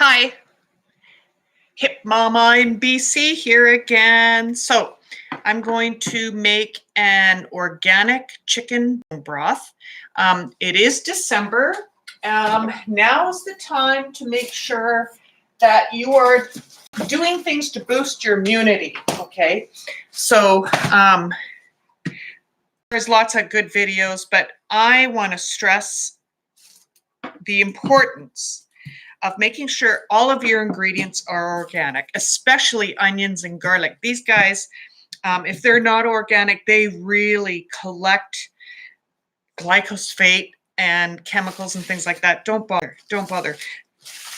Hi, Hip Mama in BC here again. So I'm going to make an organic chicken broth. It is December. Now is the time to make sure that you are doing things to boost your immunity, okay? So there's lots of good videos, but I want to stress the importance of making sure all of your ingredients are organic, especially onions and garlic. These guys, if they're not organic, they really collect glyphosate and chemicals and things like that. Don't bother, don't bother.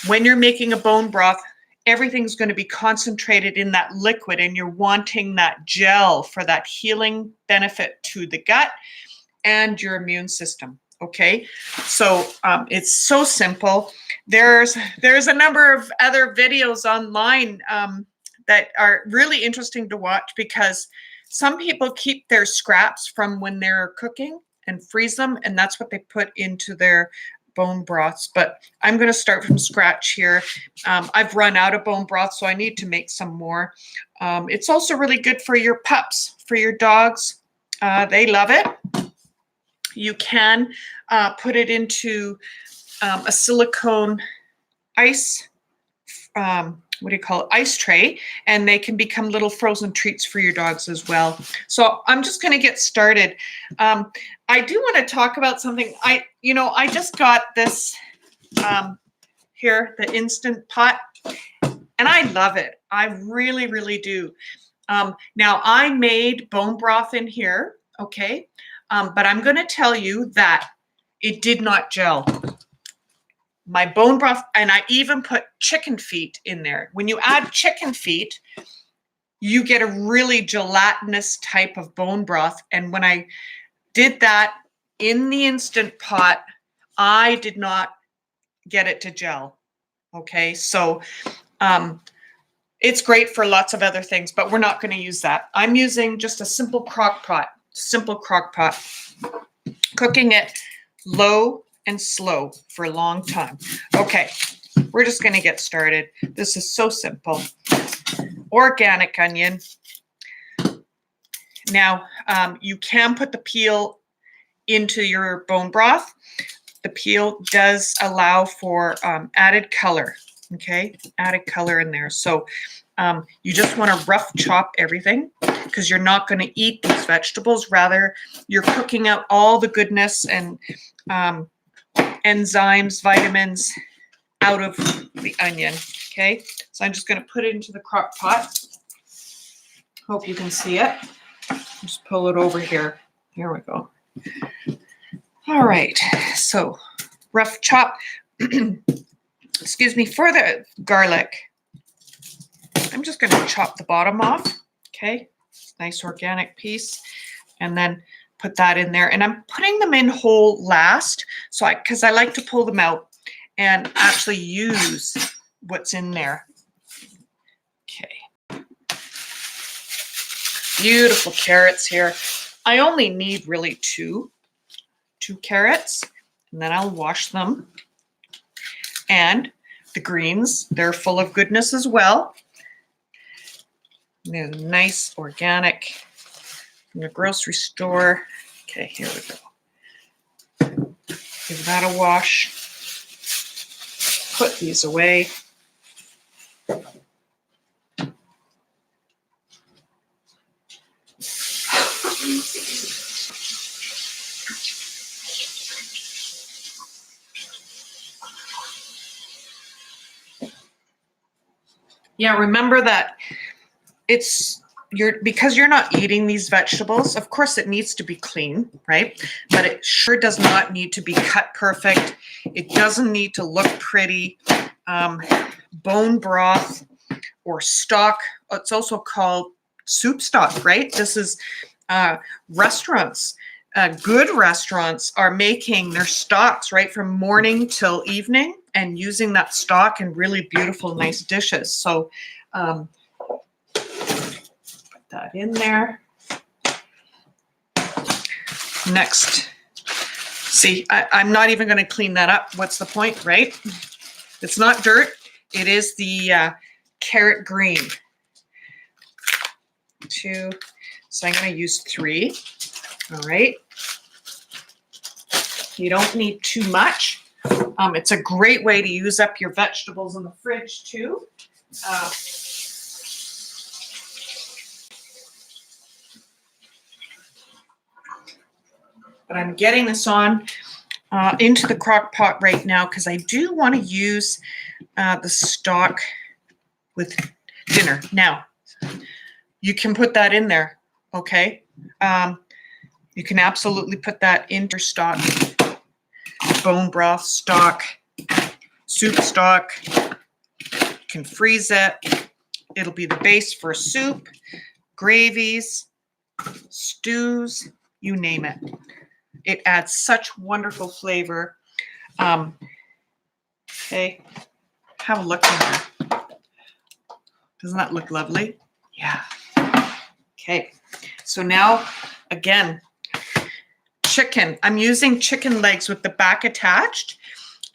When you're making a bone broth, everything's going to be concentrated in that liquid, and you're wanting that gel for that healing benefit to the gut and your immune system. Okay, so it's so simple. There's a number of other videos online that are really interesting to watch, because some people keep their scraps from when they're cooking and freeze them, and that's what they put into their bone broths. But I'm going to start from scratch here. I've run out of bone broth, so I need to make some more. It's also really good for your pups, for your dogs. They love it. You can put it into a silicone ice, ice tray, and they can become little frozen treats for your dogs as well. So I'm just going to get started. I do want to talk about something. I just got this here, the Instant Pot, and I love it. I really, really do. Now, I made bone broth in here, okay? But I'm going to tell you that it did not gel. My bone broth, and I even put chicken feet in there. When you add chicken feet, you get a really gelatinous type of bone broth. And when I did that in the Instant Pot, I did not get it to gel. Okay, so it's great for lots of other things, but we're not going to use that. I'm using just a simple crock pot. Cooking it low and slow for a long time. Okay, we're just going to get started. This is so simple. Organic onion. Now, you can put the peel into your bone broth. The peel does allow for added color, okay? Added color in there. So you just want to rough chop everything, because you're not going to eat these vegetables. Rather, you're cooking out all the goodness and enzymes, vitamins out of the onion, okay? So I'm just going to put it into the crock pot. Hope you can see it. Just pull it over here. Here we go. All right, so rough chop. Excuse me, for the garlic, I'm just going to chop the bottom off, okay? Nice organic piece, and then put that in there. And I'm putting them in whole last, so because I like to pull them out and actually use what's in there. Okay. Beautiful carrots here. I only need really two carrots, and then I'll wash them. And the greens, they're full of goodness as well. They're nice, organic from the grocery store. Okay, here we go. Give that a wash. Put these away. Yeah, remember that because you're not eating these vegetables, of course it needs to be clean, right? But it sure does not need to be cut perfect. It doesn't need to look pretty. Bone broth or stock, it's also called soup stock, right? This is restaurants. Good restaurants are making their stocks right from morning till evening and using that stock in really beautiful, nice dishes. So put that in there. Next, see, I'm not even going to clean that up. What's the point, right? It's not dirt. It is the carrot green. 2, so I'm going to use 3. All right. You don't need too much. It's a great way to use up your vegetables in the fridge too. But I'm getting this on into the crock pot right now because I do want to use the stock with dinner. Now, you can put that in there, okay? You can absolutely put that into stock, bone broth stock, soup stock. You can freeze it. It'll be the base for soup, gravies, stews, you name it. It adds such wonderful flavor. Okay, have a look in there. Doesn't that look lovely? Yeah. Okay, so now, again, chicken. I'm using chicken legs with the back attached.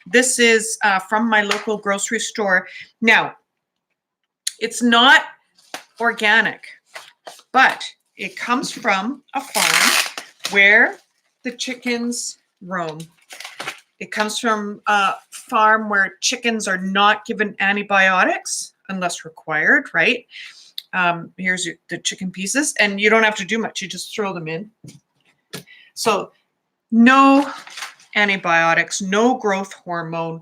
This is from my local grocery store. Now, it's not organic, but it comes from a farm where the chickens roam. It comes from a farm where chickens are not given antibiotics unless required, right? Here's the chicken pieces, and you don't have to do much. You just throw them in. So no antibiotics, no growth hormone,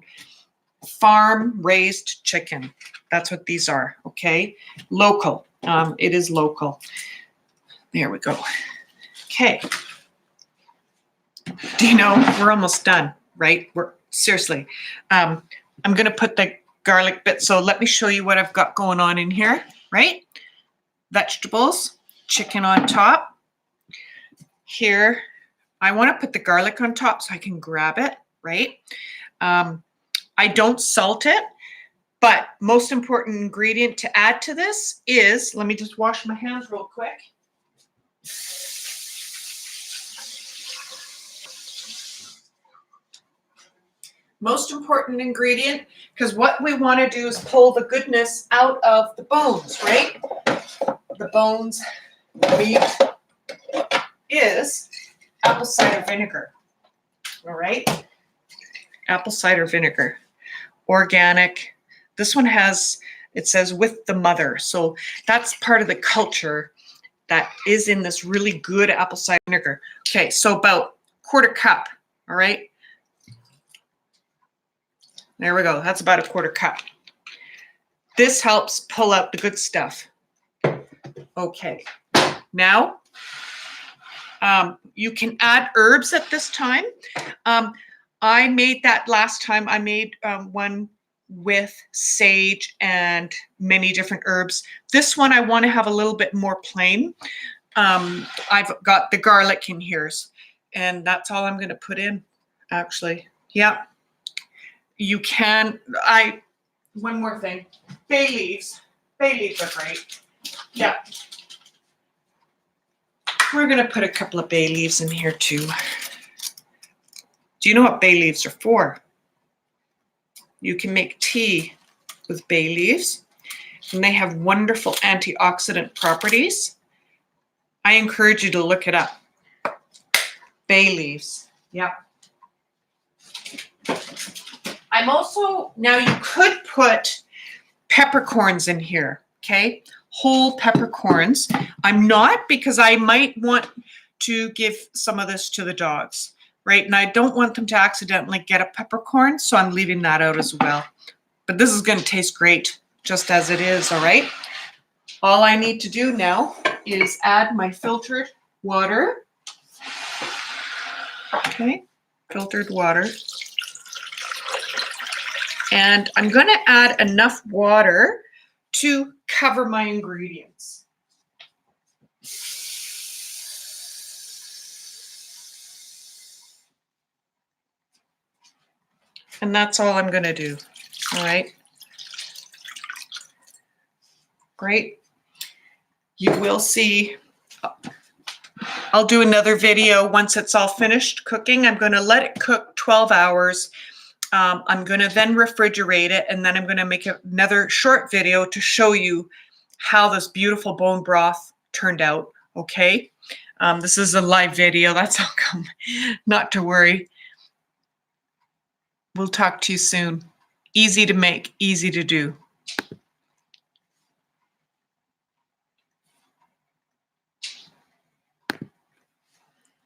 farm-raised chicken. That's what these are, okay? Local. It is local. There we go. Okay. Do you know, we're almost done, right? We're seriously. I'm going to put the garlic bit. So let me show you what I've got going on in here, right? Vegetables, chicken on top. Here, I want to put the garlic on top so I can grab it, right? I don't salt it, but most important ingredient to add to this is, let me just wash my hands real quick. Most important ingredient, because what we want to do is pull the goodness out of the bones, right? The bones meat is apple cider vinegar. All right. Apple cider vinegar. Organic. This one has, it says with the mother. So that's part of the culture that is in this really good apple cider vinegar. Okay, so about 1/4 cup. All right. There we go. That's about 1/4 cup. This helps pull out the good stuff. Okay. Now, you can add herbs at this time. I made that last time. I made one with sage and many different herbs. This one I want to have a little bit more plain. I've got the garlic in here, and that's all I'm going to put in, actually. Yeah. You can, one more thing, bay leaves. Bay leaves are great. Yeah. We're going to put a couple of bay leaves in here too. Do you know what bay leaves are for? You can make tea with bay leaves, and they have wonderful antioxidant properties. I encourage you to look it up. Bay leaves. Yeah. I'm also, now you could put peppercorns in here, okay? Whole peppercorns. I'm not, because I might want to give some of this to the dogs, right? And I don't want them to accidentally get a peppercorn, so I'm leaving that out as well. But this is going to taste great just as it is, all right? All I need to do now is add my filtered water. Okay, filtered water. And I'm going to add enough water to cover my ingredients. And that's all I'm going to do. All right. Great. You will see. I'll do another video once it's all finished cooking. I'm going to let it cook 12 hours. I'm going to then refrigerate it, and then I'm going to make another short video to show you how this beautiful bone broth turned out. Okay. This is a live video. That's how come. Not to worry. We'll talk to you soon. Easy to make, easy to do.